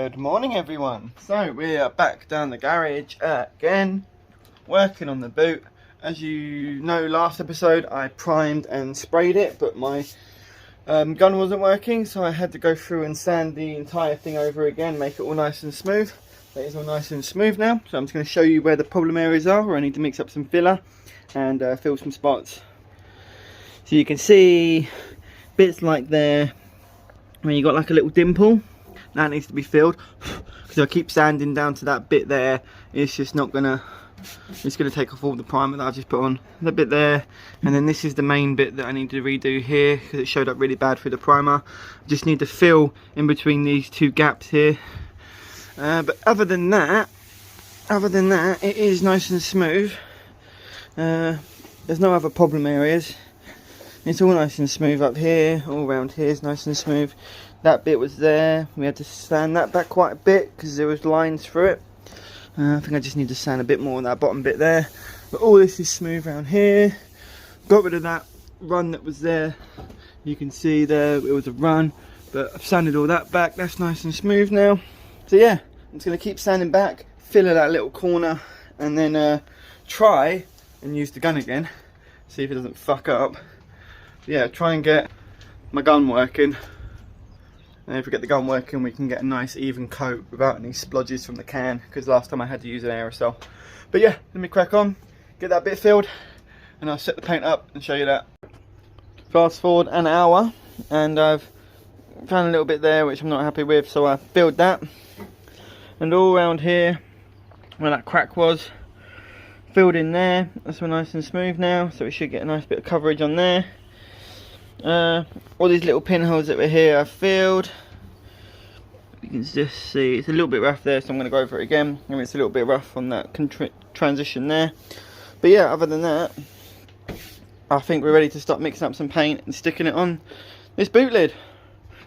Good morning everyone. So we are back down the garage again, working on the boot. As you know, last episode I primed and sprayed it, but my gun wasn't working, so I had to go through and sand the entire thing over again, make it all nice and smooth. It is all nice and smooth now, so I'm just going to show you where the problem areas are, where I need to mix up some filler and fill some spots. So you can see bits like there, when you got like a little dimple, that needs to be filled, because I keep sanding down to that bit there. It's just not gonna, it's gonna take off all the primer that I've just put on. The bit there, and then this is the main bit that I need to redo here, because it showed up really bad through the primer. I just need to fill in between these two gaps here. But other than that, it is nice and smooth. There's no other problem areas. It's all nice and smooth up here, all around here is nice and smooth. That bit was there, we had to sand that back quite a bit because there was lines through it. I think I just need to sand a bit more on that bottom bit there. But all this is smooth around here. Got rid of that run that was there. You can see there, it was a run. But I've sanded all that back, that's nice and smooth now. So yeah, I'm just going to keep sanding back, fill that little corner, and then try and use the gun again. See if it doesn't fuck up. Yeah, try and get my gun working, and if we get the gun working we can get a nice even coat without any splodges from the can, because last time I had to use an aerosol. But yeah, let me crack on, get that bit filled, and I'll set the paint up and show you that. Fast forward an hour and I've found a little bit there which I'm not happy with, so I filled that, and all around here where that crack was, filled in there. That's all nice and smooth now, so we should get a nice bit of coverage on there. All these little pinholes that were here I've filled. You can just see it's a little bit rough there, so I'm going to go over it again. I mean, it's a little bit rough on that transition there, but yeah, other than that I think we're ready to start mixing up some paint and sticking it on this boot lid.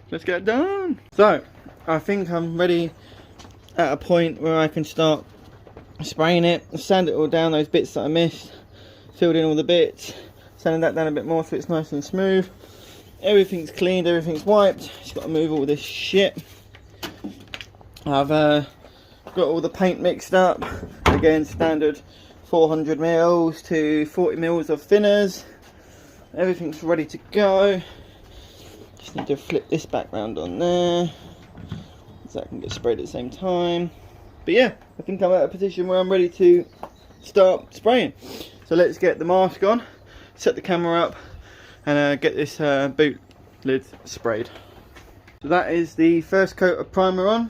Let's get it done. So I think I'm ready at a point where I can start spraying it, sand it all down, those bits that I missed, filled in all the bits, sanding that down a bit more so it's nice and smooth. Everything's cleaned, everything's wiped. Just got to move all this shit. I've got all the paint mixed up. Again, standard 400 mils to 40 mils of thinners. Everything's ready to go. Just need to flip this back round on there so that can get sprayed at the same time. But yeah, I think I'm at a position where I'm ready to start spraying. So let's get the mask on, set the camera up, and get this boot lid sprayed. So that is the first coat of primer on.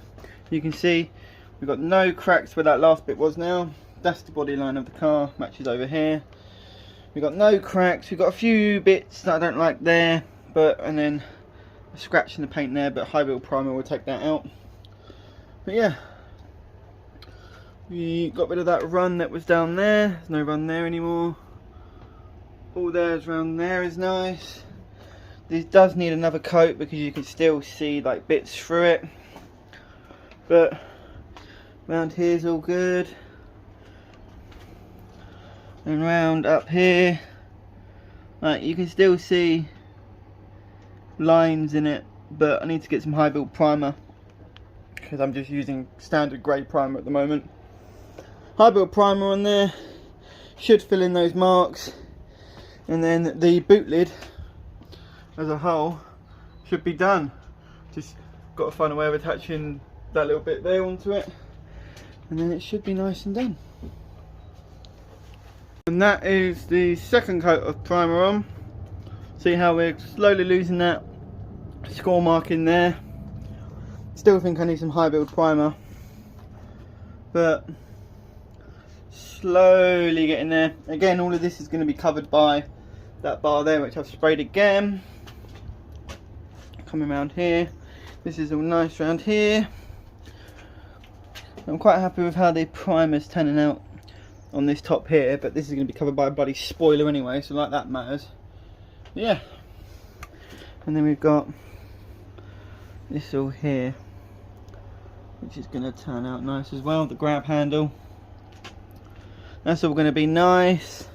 You can see we've got no cracks where that last bit was now. That's the body line of the car, matches over here. We've got no cracks, we've got a few bits that I don't like there, and then a scratch in the paint there, but high build primer will take that out. But yeah, we got rid of that run that was down there. There's no run there anymore. All there's around there is nice. This does need another coat because you can still see like bits through it, but around here's all good, and round up here, like you can still see lines in it, but I need to get some high build primer because I'm just using standard grey primer at the moment. High build primer on there should fill in those marks, and then the boot lid as a whole should be done. Just got to find a way of attaching that little bit there onto it, and then it should be nice and done. And that is the second coat of primer on. See how we're slowly losing that score mark in there. Still think I need some high build primer, but slowly getting there. Again, all of this is going to be covered by that bar there which I've sprayed again. Coming around here, this is all nice around here. I'm quite happy with how the primer's turning out on this top here, but this is going to be covered by a bloody spoiler anyway, so like that matters. But yeah, and then we've got this all here which is going to turn out nice as well, the grab handle. That's all going to be nice.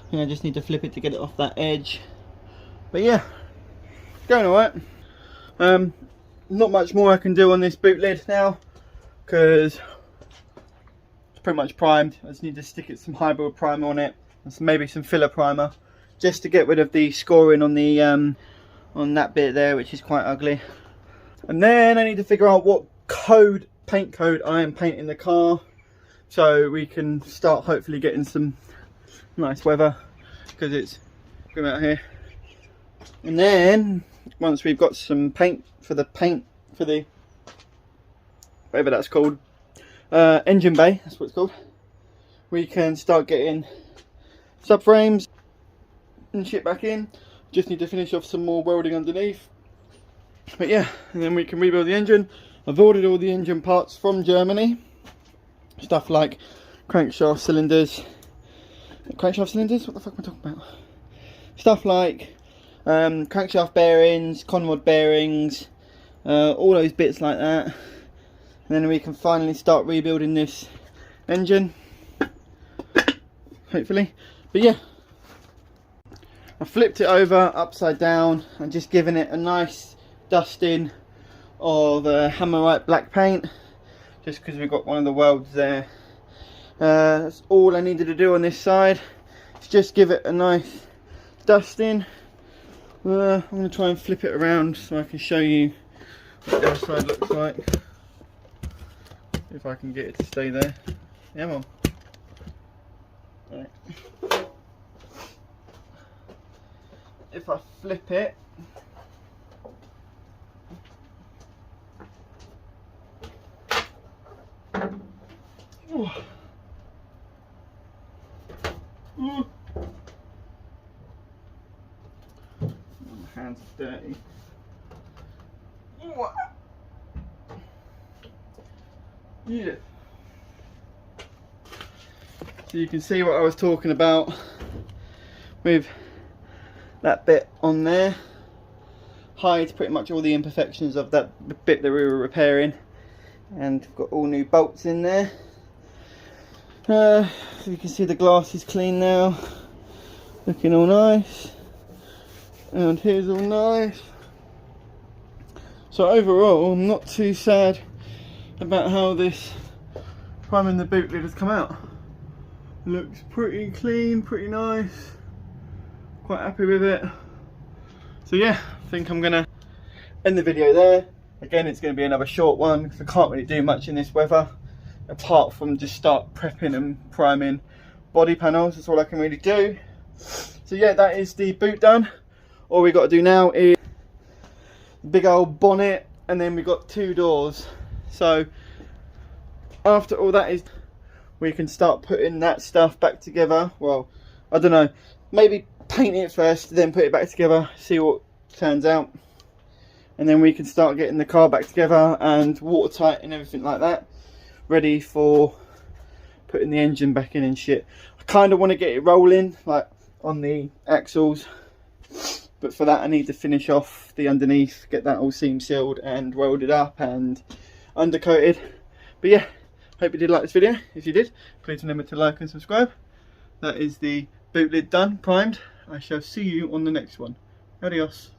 I think I just need to flip it to get it off that edge. But yeah, going alright. Not much more I can do on this boot lid now. because it's pretty much primed. I just need to stick some hybrid primer on it, and maybe some filler primer, just to get rid of the scoring on the on that bit there, which is quite ugly. And then I need to figure out what paint code I am painting the car, so we can start hopefully getting some nice weather, because it's grim out here. And then once we've got some paint for the whatever that's called, engine bay, that's what it's called, we can start getting subframes and shit back in. Just need to finish off some more welding underneath, but yeah, and then we can rebuild the engine. I've ordered all the engine parts from Germany, stuff like crankshaft cylinders, what the fuck am I talking about? Stuff like crankshaft bearings, conrod bearings, all those bits like that. And then we can finally start rebuilding this engine, hopefully. But yeah, I flipped it over upside down and just given it a nice dusting of Hammerite black paint, just because we've got one of the welds there. That's all I needed to do on this side, is just give it a nice dusting. I'm going to try and flip it around so I can show you what the other side looks like, if I can get it to stay there. Yeah, come on. Right. If I flip it, ooh. Ooh. My hands are dirty. Ooh. Yeah. So you can see what I was talking about with that bit on there. Hides pretty much all the imperfections of that bit that we were repairing, and we've got all new bolts in there. So you can see the glass is clean now, looking all nice, and here's all nice. So overall, I'm not too sad about how this priming the boot lid has come out. Looks pretty clean, pretty nice. Quite happy with it. So yeah, I think I'm gonna end the video there. Again, it's gonna be another short one because I can't really do much in this weather apart from just start prepping and priming body panels. That's all I can really do. So yeah, that is the boot done. All we got to do now is the big old bonnet, and then we've got 2 doors. So after all that is, we can start putting that stuff back together. Well, I don't know, maybe paint it first, then put it back together, see what turns out, and then we can start getting the car back together and watertight and everything like that, ready for putting the engine back in and shit. I kind of want to get it rolling, like on the axles, but for that I need to finish off the underneath, get that all seam sealed and welded up and undercoated. But yeah, hope you did like this video. If you did, please remember to like and subscribe. That is the boot lid done, primed. I shall see you on the next one. Adios.